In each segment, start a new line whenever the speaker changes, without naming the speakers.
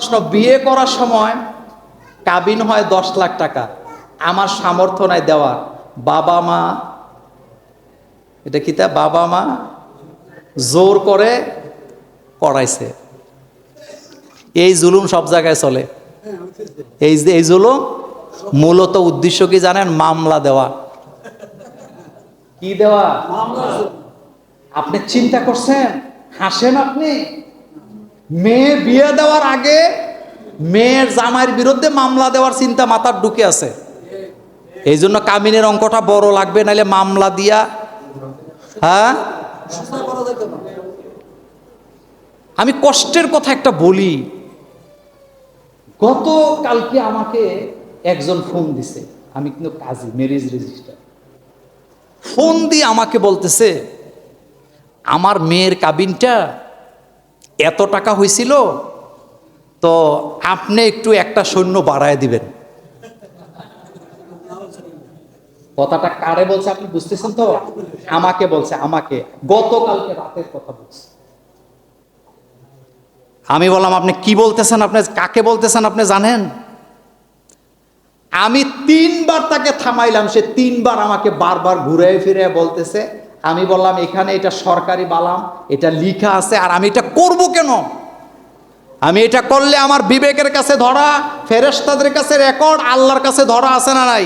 প্রশ্ন, বিয়ে করার সময় কাবিন হয় 10 লাখ টাকা, আমার সামর্থ্য নাই দেওয়ার, বাবা মা, এটা কি তা, বাবা মা জোর করে করাইছে। এই জুলুম সব জায়গায় চলে। এই জুলুম মূলত উদ্দেশ্য কি জানেন? মামলা দেওয়া। কি দেওয়া? আপনি চিন্তা করছেন? হাসেন আপনি। মেয়ে বিয়ে দেওয়ার আগে মেয়ের জামাইয়ের বিরুদ্ধে মামলা দেওয়ার চিন্তা মাথার ঢুকে আছে। এই জন্য কামিনের অঙ্কটা বড় লাগবে, নাইলে মামলা দিয়া। হ্যাঁ, আমি কষ্টের কথা একটা বলি। গত কালকে আমাকে একজন ফোন দিছে, আমি কিন্তু কাজী, ম্যারেজ রেজিস্টার। ফোন দিয়ে আমাকে বলতেছে, আমার মেয়ের কাবিনটা এত টাকা হয়েছিল, তো আপনি একটু একটা সৈন্য বাড়ায় দিবেন। কথাটা কারে বলছে আপনি বুঝতেছেন তো? আমাকে বলছে, আমাকে গতকালকে রাতের কথা বলছে। আমি বললাম, আপনি কি বলতেছেন? আপনি কাকে বলতেছেন আপনি জানেন? আমি 3 বার তাকে থামাইলাম, সে 3 বার আমাকে বারবার ঘুরে ফিরে বলতেছে। আমি বললাম, এখানে এটা সরকারি বালাম, এটা লিখা আছে, আর আমি এটা করব কেন? আমি এটা করলে আমার বিবেকের কাছে ধরা, ফেরেশতাদের কাছে রেকর্ড, আল্লাহর কাছে ধরা আছে না নাই?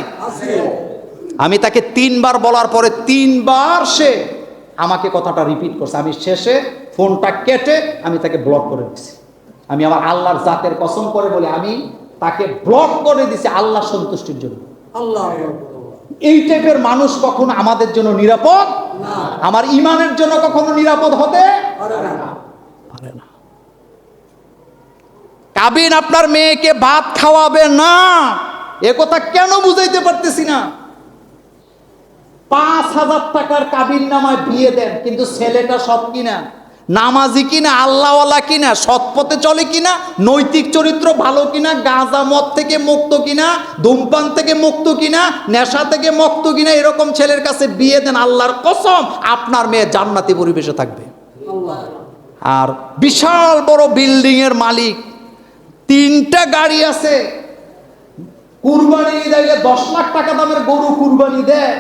আমি তাকে 3 বার বলার পরে 3 বার সে আমাকে কথাটা রিপিট করছে। আমি শেষে ফোনটা কেটে আমি তাকে ব্লক করে দিছি। আমি আমার আল্লাহর জাতের কসম করে বলি, আমি তাকে ব্লক করে দিছি আল্লাহর সন্তুষ্টির জন্য। এই টাইপের মানুষ কখনো আমাদের জন্য নিরাপদ না, আমার ইমানের জন্য কখনো নিরাপদ হতে পারে না। কাবিন আপনার মেয়েকে ভাত খাওয়াবে না, এ কথা কেন বুঝাইতে পারতেছি না। 5,000 টাকার কাবিন নামায় বিয়ে দেন, কিন্তু ছেলেটা সৎ কিনা, নামাজি কিনা, আল্লাহওয়ালা কিনা, সৎ পথে চলে কিনা, নৈতিক চরিত্র ভালো কিনা, গাঁজা মদ থেকে মুক্ত কিনা, ধূমপান থেকে মুক্ত কিনা, নেশা থেকে মুক্ত কিনা, এরকম ছেলের কাছে বিয়ে দেন। আল্লাহর কসম, আপনার মেয়ে জান্নাতি পরিবেশে থাকবে। আর বিশাল বড় বিল্ডিং এর মালিক, 3টা গাড়ি আছে, কুরবানি দিলে 10 লাখ টাকা দামের গরু কুরবানি দেয়,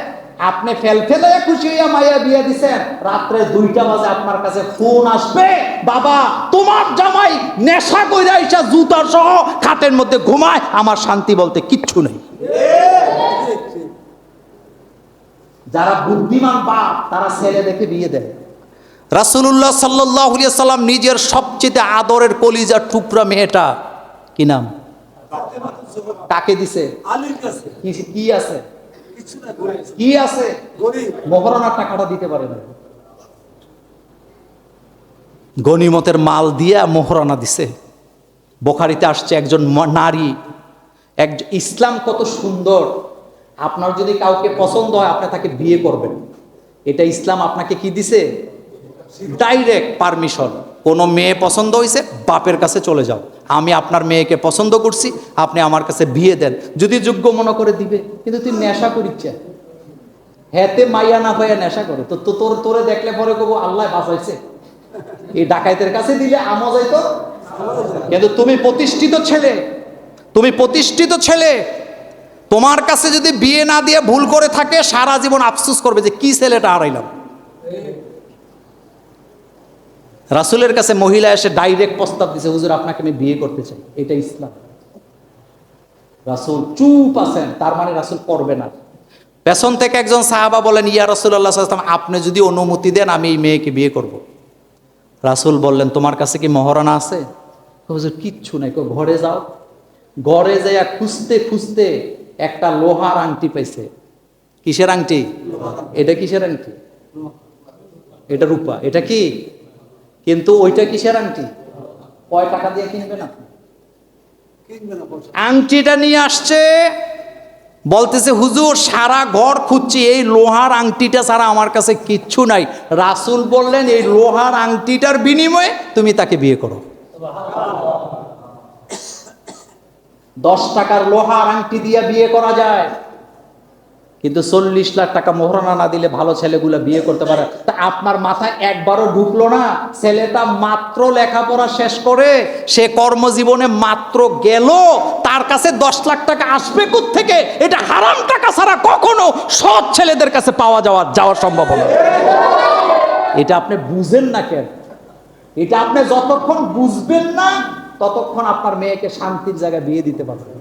আপনি ফেলফেলে খুশি হইয়া মাইয়া বিয়ে দিছেন, রাত্রে 2টা বাজে আপনার কাছে ফোন আসবে, বাবা তোমার জামাই নেশা কইরা আইসা জুতা সহ খাটের মধ্যে ঘুমায়, আমার শান্তি বলতে কিচ্ছু নেই। যারা বুদ্ধিমান বাপ, তারা ছেলে দেখে বিয়ে দেয়। রাসূলুল্লাহ সাল্লাল্লাহু আলাইহি সাল্লাম নিজের সবচেয়ে আদরের কলিজার টুকরা মেয়েটা, কি নাম, কাকে দিছে? আলীর কাছে। কি আছে? কি আছে? মোহরানার টাকাটা দিতে পারে না, গনিমতের মাল দিয়া মোহরানা দিছে। বুখারীতে আসছে, একজন নারী, ইসলাম কত সুন্দর। আপনার যদি কাউকে পছন্দ হয়, আপনি তাকে বিয়ে করবেন, এটা ইসলাম আপনাকে কি দিছে? Direct permission. কোনো মেয়ে পছন্দ হয়েছে, বাপের কাছে চলে যাও, আমি আপনার মেয়েকে পছন্দ করছি, আপনি আমার কাছে বিয়ে দেন, যদি যোগ্য মনে করে দিবে। কিন্তু তুই নেশা করিচ্ছে, হেতে মাইয়া না হইয়া নেশা করে, তো তোরে দেখলে পরে কব আল্লাহ বাঁচাইছে, এই ডাকাইতের কাছে দিলে আমও যাইতো। কিন্তু তুমি প্রতিষ্ঠিত ছেলে, তুমি প্রতিষ্ঠিত ছেলে, তোমার কাছে যদি বিয়ে না দিয়ে ভুল করে থাকে, সারা জীবন আফসোস করবে যে কি ছেলেটা হারাইলাম। রাসূলের কাছে মহিলা এসে ডাইরেক্ট প্রস্তাব দিছে, হুজুর আপনাকে আমি বিয়ে করতে চাই, এটা ইসলাম। রাসূল চুপ আছেন, তার মানে রাসূল করবে না। পেছন থেকে একজন সাহাবা বলেন, ইয়া রাসূলুল্লাহ সাল্লাল্লাহু আলাইহি ওয়াসাল্লাম, আপনি যদি অনুমতি দেন আমি এই মেয়েকে বিয়ে করব। রাসূল বললেন, তোমার কাছে কি মোহরানা আছে? হুজুর কিচ্ছু নাই। ঘরে যাও। ঘরে যাইয়া খুঁজতে খুঁজতে একটা লোহার আংটি পাইছে। কিসের আংটি? এটা কিসের আংটি? এটা রূপা। এটা কি? কিন্তু ওইটা কিসের আংটি? কয় টাকা দিয়ে কিনবেন আপনি? আংটিটা নিয়ে আসছে, বলতেছে হুজুর সারা ঘর খুঁজছি, এই লোহার আংটিটা ছাড়া আমার কাছে কিচ্ছু নাই। রাসূল বললেন, এই লোহার আংটিটার বিনিময়ে তুমি তাকে বিয়ে করো। 10 টাকার লোহার আংটি দিয়ে বিয়ে করা যায়। কিন্তু 40 লাখ টাকা মোহরানা না দিলে ভালো ছেলেগুলো বিয়ে করতে পারে। তা আপনার মাথায় একবারও ঢুকলো না ছেলেটা মাত্র লেখাপড়া শেষ করে সে কর্মজীবনে মাত্র গেল, তার কাছে 10 লাখ টাকা আসবে কোত্থেকে? এটা হারাম টাকা ছাড়া কখনো সৎ ছেলেদের কাছে যাওয়া সম্ভব হবে। এটা আপনি বুঝেন না কেন? এটা আপনি যতক্ষণ বুঝবেন না ততক্ষণ আপনার মেয়েকে শান্তির জায়গায় বিয়ে দিতে পারবেন।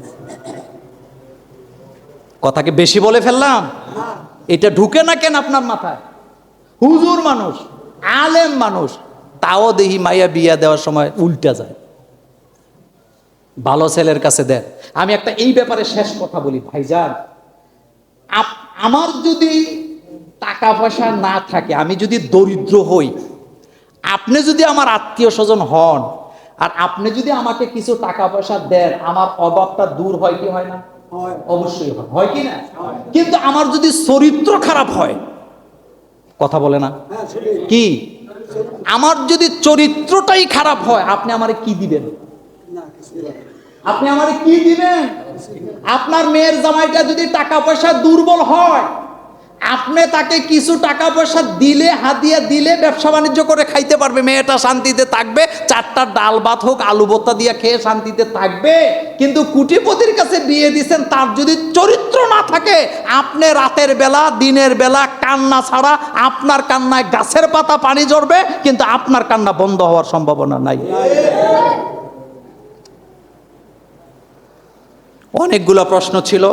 কথাকে বেশি বলে ফেললাম? এটা ঢুকে না কেন আপনার মাথায়? হুজুর মানুষ, আলেম মানুষ, তাও দেখি মাইয়া বিয়া দেওয়ার সময় উল্টা যায়। ভালো ছেলের কাছে দেন। আমি একটা এই ব্যাপারে শেষ কথা বলি ভাইজান, আমার যদি টাকা পয়সা না থাকে, আমি যদি দরিদ্র হই, আপনি যদি আমার আত্মীয় স্বজন হন আর আপনি যদি আমাকে কিছু টাকা পয়সা দেন, আমার অভাবটা দূর হয় কি হয় না? অবশ্যই হয় কি না? কিন্তু আমার যদি চরিত্র খারাপ হয়, কথা বলে না কি, আমার যদি চরিত্রটাই খারাপ হয়, আপনি আমারে কি দিবেন? আপনি আমারে কি দিবেন? আপনার মেয়ের জামাইটা যদি টাকা পয়সা দুর্বল হয়, আপনি তাকে কিছু টাকা পয়সা দিলে, হাদিয়া দিলে ব্যবসা বাণিজ্য করে খাইতে পারবে, মেয়েটা শান্তিতে থাকবে, 4টা ডাল ভাত হোক আলু ভর্তা দিয়ে খেয়ে শান্তিতে থাকবে। কিন্তু কোটিপতির কাছে বিয়ে দিচ্ছেন, তার যদি চরিত্র না থাকে, আপনি রাতের বেলা দিনের বেলা কান্না ছাড়া, আপনার কান্নায় গাছের পাতা পানি ঝরবে কিন্তু আপনার কান্না বন্ধ হওয়ার সম্ভাবনা নাই। অনেকগুলো প্রশ্ন ছিল।